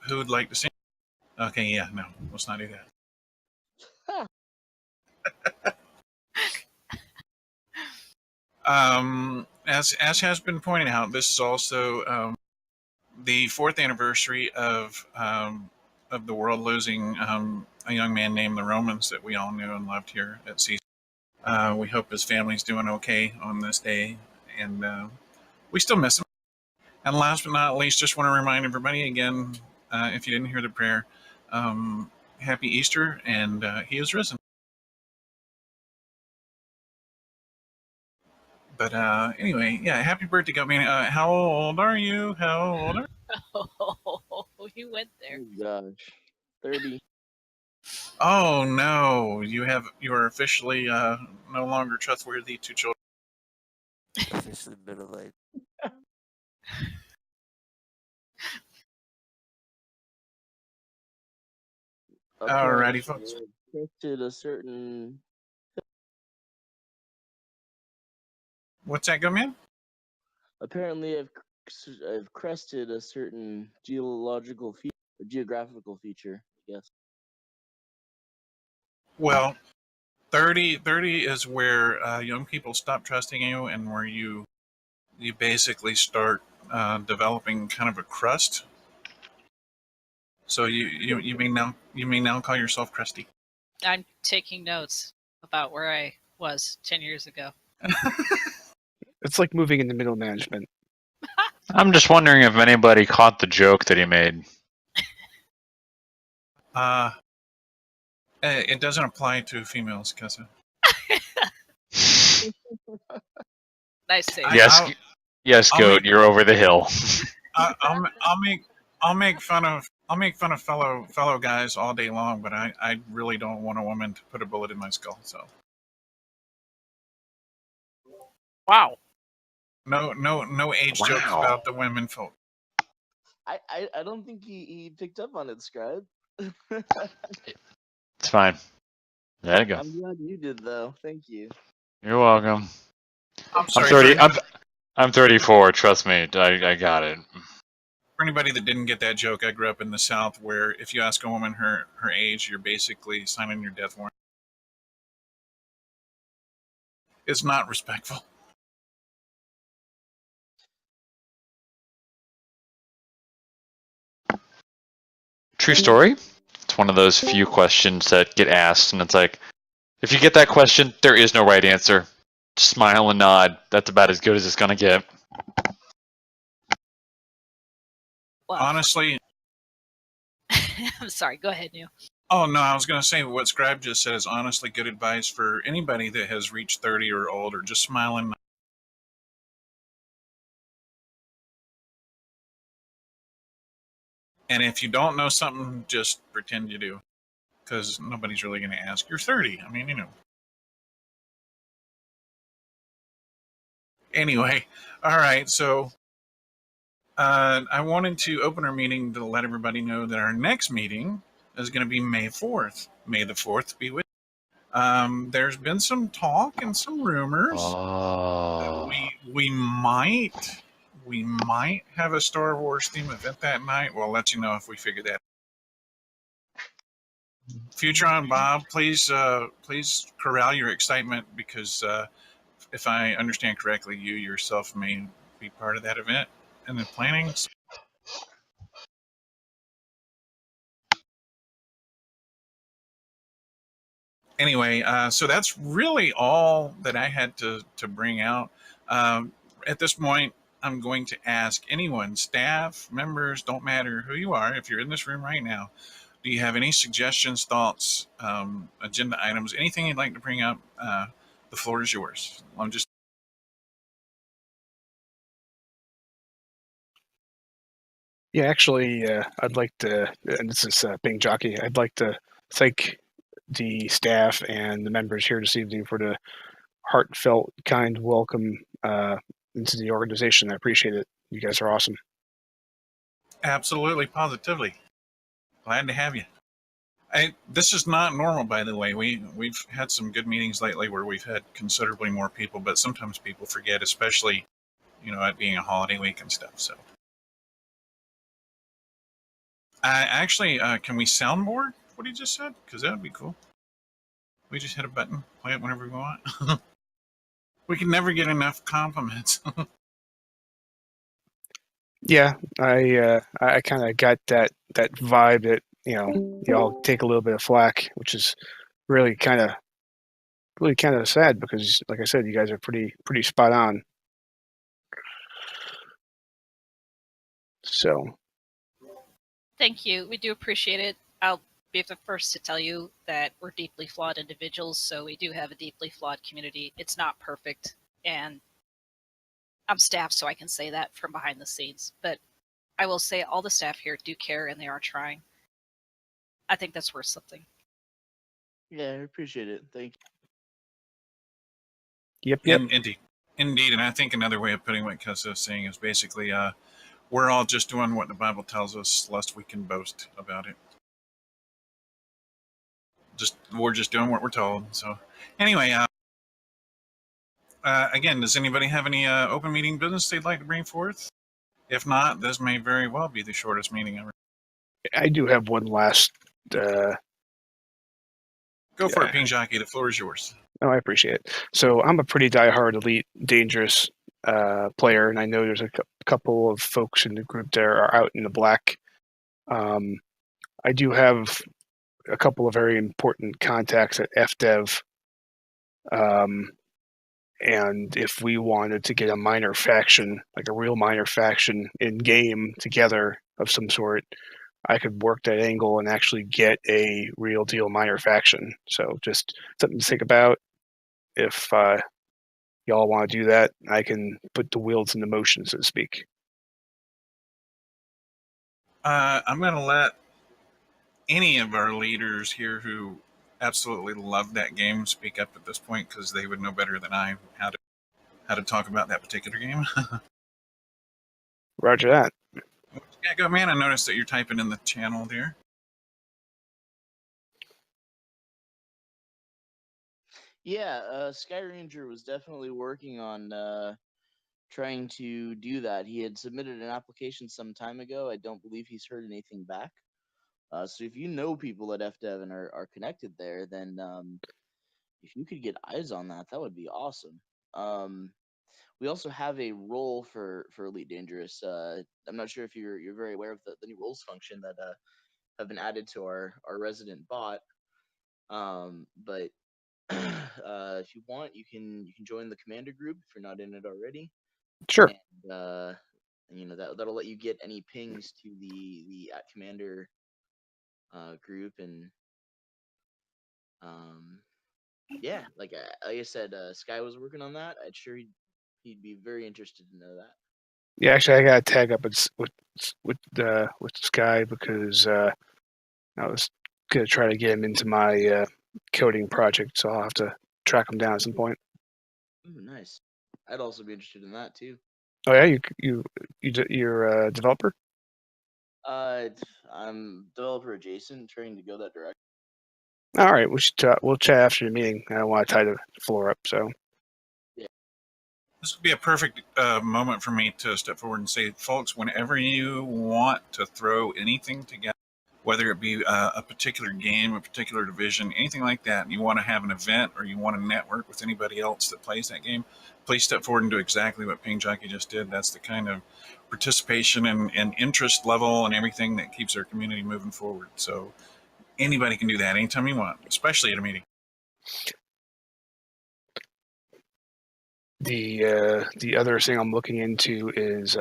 who would like to sing? Okay, yeah, no, let's not do that. As has been pointed out, this is also the 4th anniversary of the world losing a young man named the Romans that we all knew and loved here at CC. We hope his family's doing okay on this day, and we still miss him. And last but not least, just want to remind everybody again, if you didn't hear the prayer, Happy Easter, and he is risen. But anyway, yeah, happy birthday, Gummy. How old are you? How old are you? Oh, you went there. Oh gosh, 30. Oh no, you are officially no longer trustworthy to children. Officially middle age. Alrighty, folks. Crested a certain. What's that, Gummy? Apparently, I've crested a certain geographical feature. Yes. Well, 30 is where young people stop trusting you, and where you basically start developing kind of a crust. So you may now call yourself crusty. I'm taking notes about where I was 10 years ago. It's like moving into middle management. I'm just wondering if anybody caught the joke that he made. It doesn't apply to females, Kessa. Nice save. Yes, Goat, you're over the hill. I'll make fun of fellow guys all day long, but I really don't want a woman to put a bullet in my skull. So. Wow. No age jokes about the women folk. I don't think he picked up on it, Scribe. It's fine. There you go. I'm glad you did, though. Thank you. You're welcome. I'm sorry. I'm 34. Trust me, I got it. For anybody that didn't get that joke, I grew up in the South, where if you ask a woman her age, you're basically signing your death warrant. It's not respectful. True story. It's one of those few questions that get asked, and it's like, if you get that question, there is no right answer. Smile and nod. That's about as good as it's gonna get. Well, honestly, I'm sorry. Go ahead, Neil. Oh no, I was going to say what Scribe just said is honestly good advice for anybody that has reached 30 or older. Just smile and nod. And if you don't know something, just pretend you do, because nobody's really going to ask. You're 30. I mean, you know. Anyway, all right. So I wanted to open our meeting to let everybody know that our next meeting is going to be May 4th. May the 4th be with you. There's been some talk and some rumors. We might have a Star Wars theme event that night. We'll let you know if we figure that out. Futuron Bob, please corral your excitement, because if I understand correctly, you yourself may be part of that event and the planning. Anyway, so that's really all that I had to bring out. At this point, I'm going to ask anyone, staff, members, don't matter who you are, if you're in this room right now, do you have any suggestions, thoughts, agenda items, anything you'd like to bring up? The floor is yours. I'm just. Yeah, actually, I'd like to, and this is Bing Jockey, I'd like to thank the staff and the members here this evening for the heartfelt, kind welcome into the organization. I appreciate it. You guys are awesome. Absolutely, positively. Glad to have you. This is not normal, by the way. We've had some good meetings lately where we've had considerably more people, but sometimes people forget, especially, it being a holiday week and stuff. So Actually, can we soundboard what he just said? Because that would be cool. We just hit a button, play it whenever we want. We can never get enough compliments. Yeah, I kind of got that vibe that y'all take a little bit of flack, which is really kind of sad because, like I said, you guys are pretty spot on. So Thank you. We do appreciate it. I'll be the first to tell you that we're deeply flawed individuals, so we do have a deeply flawed community. It's not perfect, and I'm staff, so I can say that from behind the scenes. But I will say all the staff here do care, and they are trying. I think that's worth something. Yeah, I appreciate it. Thank yep. Indeed. And I think another way of putting what Kessa is saying is basically, we're all just doing what the Bible tells us, lest we can boast about it. We're just doing what we're told. So, anyway, again, does anybody have any open meeting business they'd like to bring forth? If not, this may very well be the shortest meeting ever. I do have one last. Go for it, Ping Jockey. The floor is yours. Oh, I appreciate it. So I'm a pretty diehard Elite Dangerous player, and I know there's a couple of folks in the group there are out in the black. I do have a couple of very important contacts at FDev. And if we wanted to get a minor faction, like a real minor faction in game together of some sort, I could work that angle and actually get a real deal minor faction. So just something to think about. If y'all want to do that, I can put the wheels into motion, so to speak. I'm going to let any of our leaders here who absolutely love that game speak up at this point, because they would know better than I how to talk about that particular game. Roger that. Yeah, go, man. I noticed that you're typing in the channel there. Yeah, Sky Ranger was definitely working on trying to do that. He had submitted an application some time ago. I don't believe he's heard anything back. So if you know people at FDev and are connected there, then if you could get eyes on that, that would be awesome. We also have a role for Elite Dangerous. I'm not sure if you're very aware of the new roles function that have been added to our resident bot. But if you want, you can join the commander group if you're not in it already. Sure. And that'll let you get any pings to the at commander group, and yeah, like I said, Sky was working on that. I'm sure he'd be very interested to know that. Yeah, actually, I got to tag up with Sky because I was gonna try to get him into my coding project, so I'll have to track him down at some point. Ooh, nice. I'd also be interested in that too. Oh yeah, you're a developer? I'm developer adjacent, trying to go that direction. All right, we'll chat after the meeting. I don't want to tie the floor up, so. This would be a perfect moment for me to step forward and say, folks, whenever you want to throw anything together, whether it be a particular game, a particular division, anything like that, and you want to have an event or you want to network with anybody else that plays that game, please step forward and do exactly what Ping Jockey just did. That's the kind of participation and interest level and everything that keeps our community moving forward. So anybody can do that anytime you want, especially at a meeting. The other thing I'm looking into is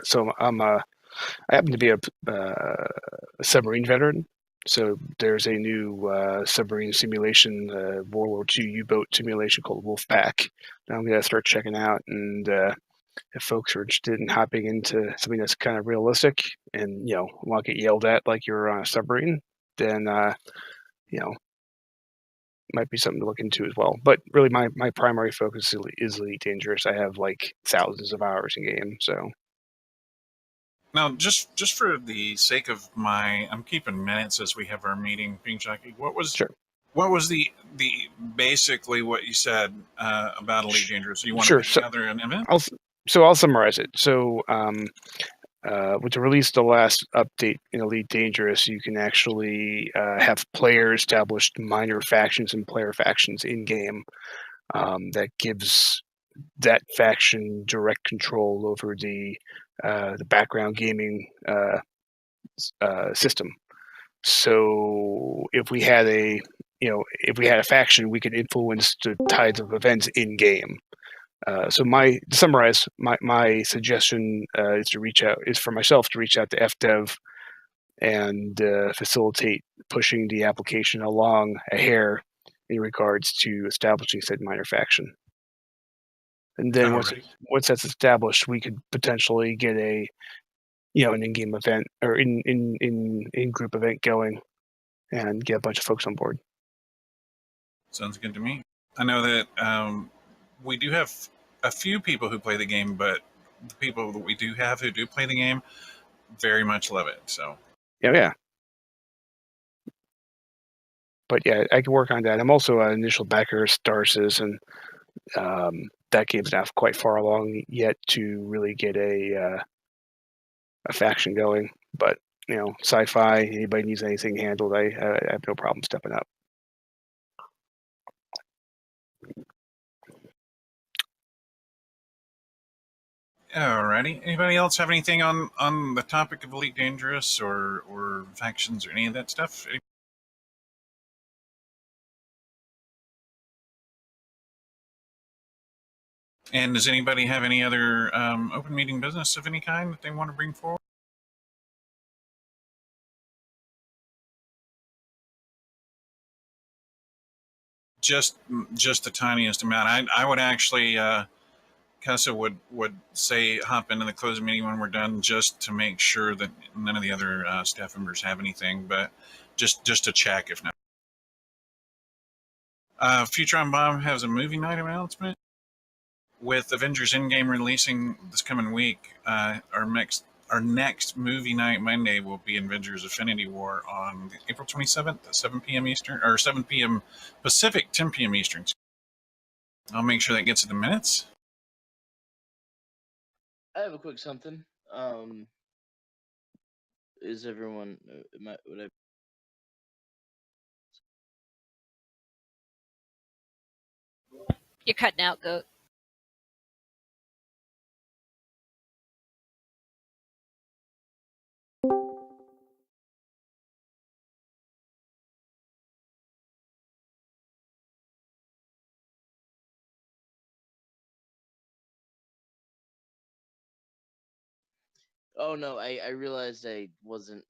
so I happen to be a submarine veteran. So there's a new submarine simulation, World War II U-boat simulation called Wolfpack. That I'm gonna start checking out, and if folks are interested in hopping into something that's kind of realistic and want to get yelled at like you're on a submarine, then might be something to look into as well. But really, my primary focus is Elite Dangerous. I have like thousands of hours in game, so. Now, just for the sake of I'm keeping minutes as we have our meeting, Ping Jockey. What was the basically what you said about Elite Dangerous? You want to put together an event? I'll summarize it. So with the release of the last update in Elite Dangerous, you can actually have player established minor factions and player factions in game. That gives that faction direct control over the background gaming system. So if we had a faction, we could influence the tides of events in game. So to summarize, my suggestion is for myself to reach out to FDev and facilitate pushing the application along a hair in regards to establishing said minor faction. And then once that's established, we could potentially get an in-game event or in-group event going and get a bunch of folks on board. Sounds good to me. I know that we do have a few people who play the game, but the people that we do have who do play the game very much love it. So yeah. But yeah, I can work on that. I'm also an initial backer of Starsis, and that game's not quite far along yet to really get a faction going. But sci-fi, anybody needs anything handled, I have no problem stepping up. alrighty. Anybody else have anything on the topic of Elite Dangerous or factions or any of that stuff? And does anybody have any other open meeting business of any kind that they want to bring forward? Just the tiniest amount. I would actually, Kessa would say hop into the closing meeting when we're done, just to make sure that none of the other staff members have anything, but just to check if not. Futuron Bomb has a movie night announcement. With Avengers Endgame releasing this coming week, our next movie night Monday will be Avengers Infinity War on April 27th at 7 p.m. Eastern, or 7 p.m. Pacific, 10 p.m. Eastern. I'll make sure that gets in the minutes. I have a quick something. Is everyone? Would I? You're cutting out, Goat. Oh no, I realized I wasn't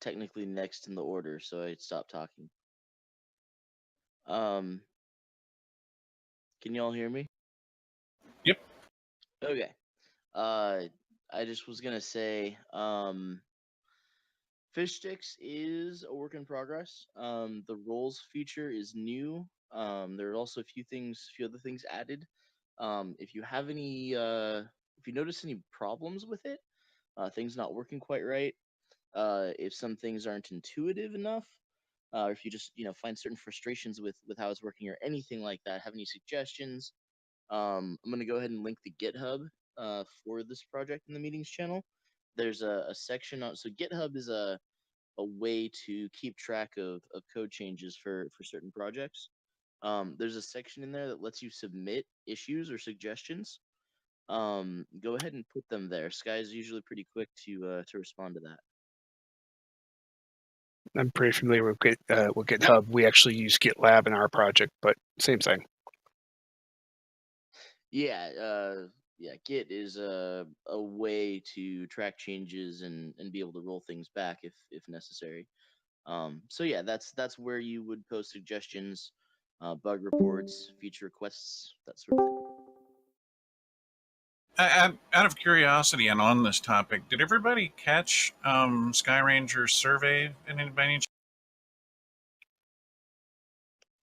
technically next in the order, so I stopped talking. Can y'all hear me? Yep. Okay. I just was gonna say, Fish Sticks is a work in progress. The roles feature is new. There are also a few other things added. If you have any, if you notice any problems with it, things not working quite right, if some things aren't intuitive enough, or if you just find certain frustrations with how it's working or anything like that, have any suggestions, I'm gonna go ahead and link the GitHub for this project in the meetings channel. There's a section on, so GitHub is a way to keep track of code changes for certain projects. There's a section in there that lets you submit issues or suggestions. Go ahead and put them there. Sky's usually pretty quick to respond to that. I'm pretty familiar with GitHub. We actually use GitLab in our project, but same thing. Yeah, Git is a way to track changes and be able to roll things back if necessary. So yeah, that's where you would post suggestions, bug reports, feature requests, that sort of thing. Out of curiosity and on this topic, did everybody catch Skyranger's survey in any?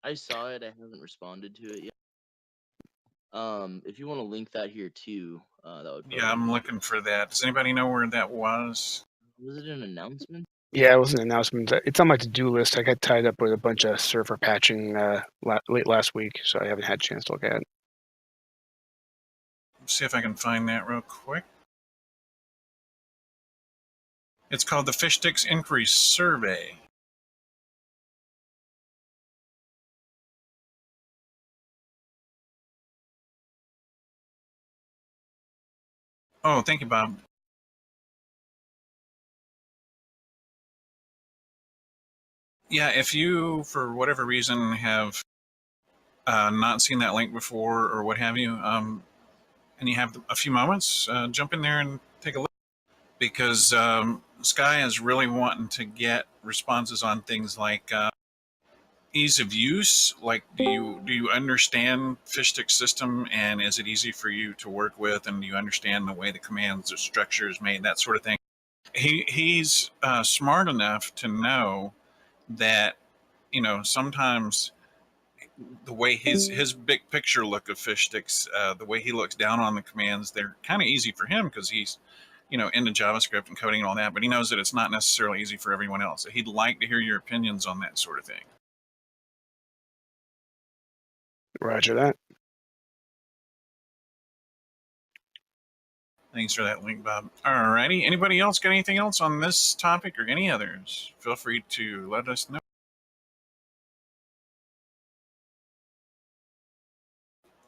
I saw it. I haven't responded to it yet. If you want to link that here too, that would. Yeah, I'm looking for that. Does anybody know where that was? Was it an announcement? Yeah, it was an announcement. It's on my to-do list. I got tied up with a bunch of server patching late last week, so I haven't had a chance to look at it. Let's see if I can find that real quick. It's called the Fish Sticks Inquiry Survey. Oh, thank you, Bob. Yeah, if you, for whatever reason, have not seen that link before or what have you, and you have a few moments, jump in there and take a look. Because Sky is really wanting to get responses on things like ease of use. Like, do you understand Fishstick system, and is it easy for you to work with, and do you understand the way the commands or structure is made, that sort of thing. He's smart enough to know that, you know, sometimes the way his big picture look of fish sticks, the way he looks down on the commands, they're kind of easy for him because he's, you know, into JavaScript and coding and all that. But he knows that it's not necessarily easy for everyone else. So he'd like to hear your opinions on that sort of thing. Roger that. Thanks for that link, Bob. Alrighty. Anybody else got anything else on this topic or any others? Feel free to let us know.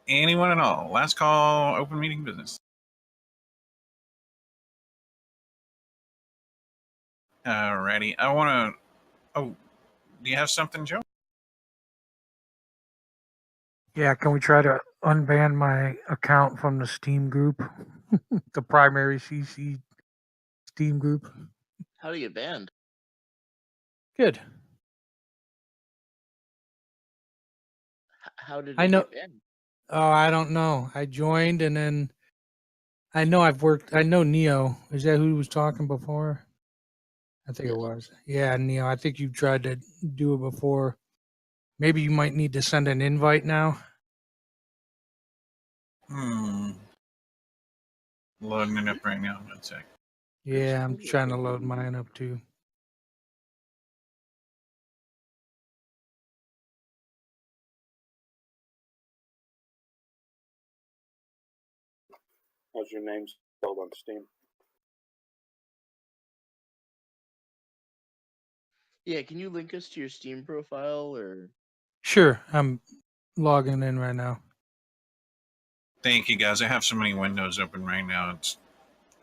Anyone at all? Last call, open meeting business. Alrighty. I want to. Oh, do you have something, Joe? Yeah, can we try to unban my account from the Steam group? The primary CC Steam group. How do you get banned? Good. How did I it know- get banned? Oh, I don't know. I joined and then I know I know Neo. Is that who was talking before? I think it Yes. was. Yeah, Neo. I think you tried to do it before. Maybe you might need to send an invite now. Loading it up right now. 1 sec. Yeah, I'm trying to load mine up too. How's your name spelled on Steam? Yeah, can you link us to your Steam profile or? Sure, I'm logging in right now. Thank you, guys. I have so many windows open right now.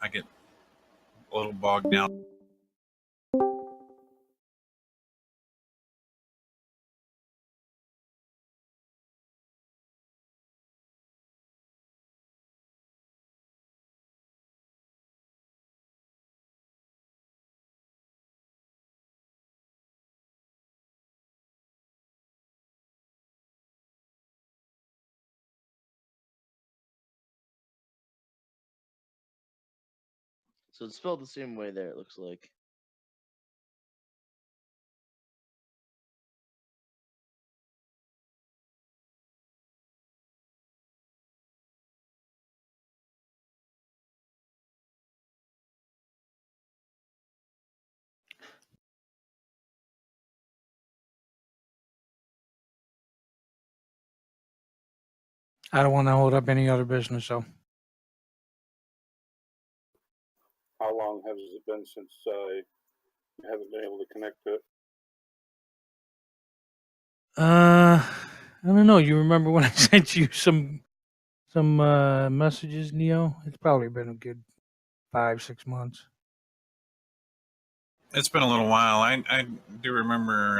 I get a little bogged down. So it's spelled the same way there, it looks like. I don't want to hold up any other business, so. How long has it been since you haven't been able to connect to it? I don't know. You remember when I sent you some messages, Neo? It's probably been a good 5-6 months. It's been a little while. I do remember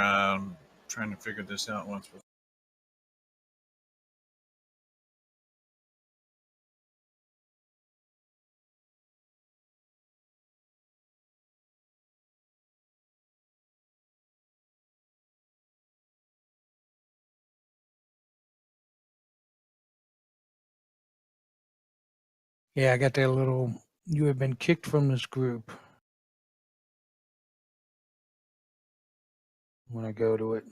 trying to figure this out once before. Yeah, I got that little. You have been kicked from this group. When I go to it.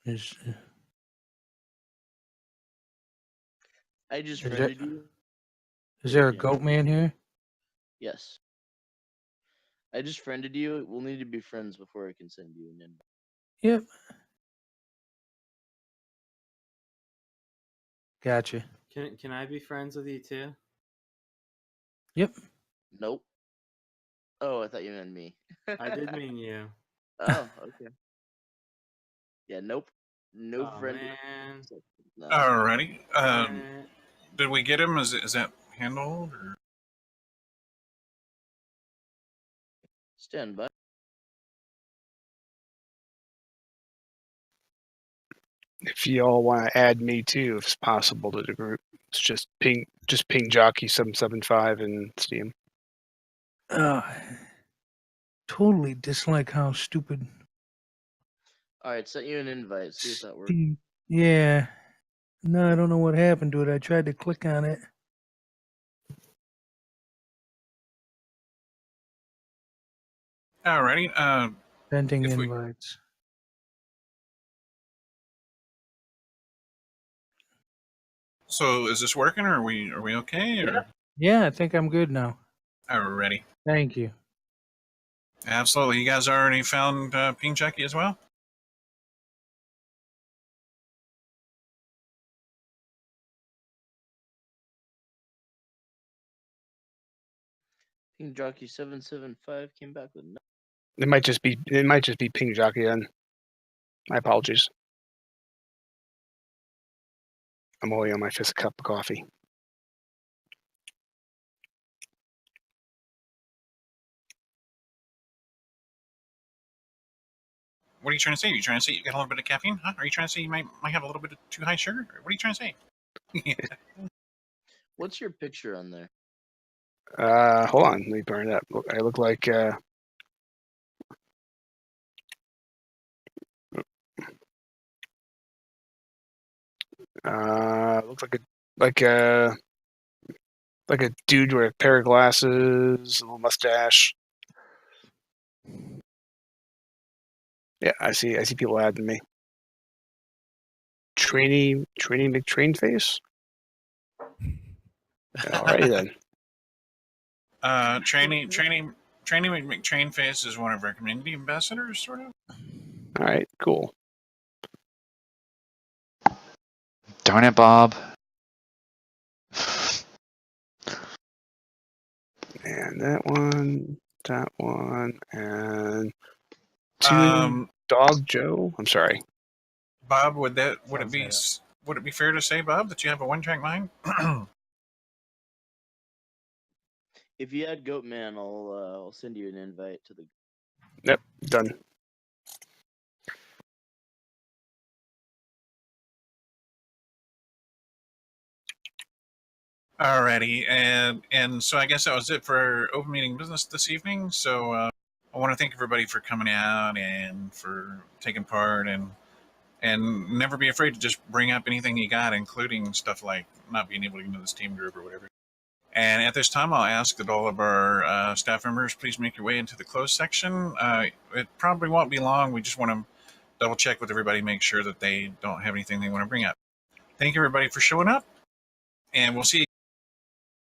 Is I just Is friended you. is there a Yeah. goat man here? Yes. I just friended you. We'll need to be friends before I can send you an invite. Yep. Gotcha. Can I be friends with you too? Yep. Nope. Oh, I thought you meant me. I did mean you. Oh, okay. Yeah, nope. No Oh friend. man. No. Alrighty. Eh, Did we get him? Is that handled? Or? Stand by. If y'all want to add me too, if it's possible, to the group, it's just ping Jockey 775 in Steam. Totally dislike how stupid. All right, sent you an invite. See if that works. Steam. Yeah. No, I don't know what happened to it. I tried to click on it. Alrighty. Sending If we- invites. So is this working? Or are we okay? Or Yeah, I think I'm good now. alrighty. Thank you. Absolutely. You guys already found Ping Chucky as well? Ping Jockey 775 came back with no. It might just be Ping Jockey then. My apologies. I'm only on my fifth cup of coffee. What are you trying to say? Are you trying to say you got a little bit of caffeine? Huh? Are you trying to say you might have a little bit of too high sugar? What are you trying to say? What's your picture on there? Hold on, let me burn it up. I look like looks like a dude with a pair of glasses, a little mustache. Yeah, I see people adding me. Trainee McTrain face. Alrighty then. Training McTrain Face is one of our community ambassadors, sort of. All right, cool. Darn it, Bob. And that one, and two Dog Joe. I'm sorry. Bob, would it be fair to say, Bob, that you have a one-track mind? If you add Goatman, I'll send you an invite to the. Yep, done. Alrighty, and so I guess that was it for our open meeting business this evening. So I want to thank everybody for coming out and for taking part, and never be afraid to just bring up anything you got, including stuff like not being able to get into the Steam group or whatever. And at this time, I'll ask that all of our staff members please make your way into the closed section. It probably won't be long. We just want to double check with everybody, make sure that they don't have anything they want to bring up. Thank you, everybody, for showing up, and we'll see you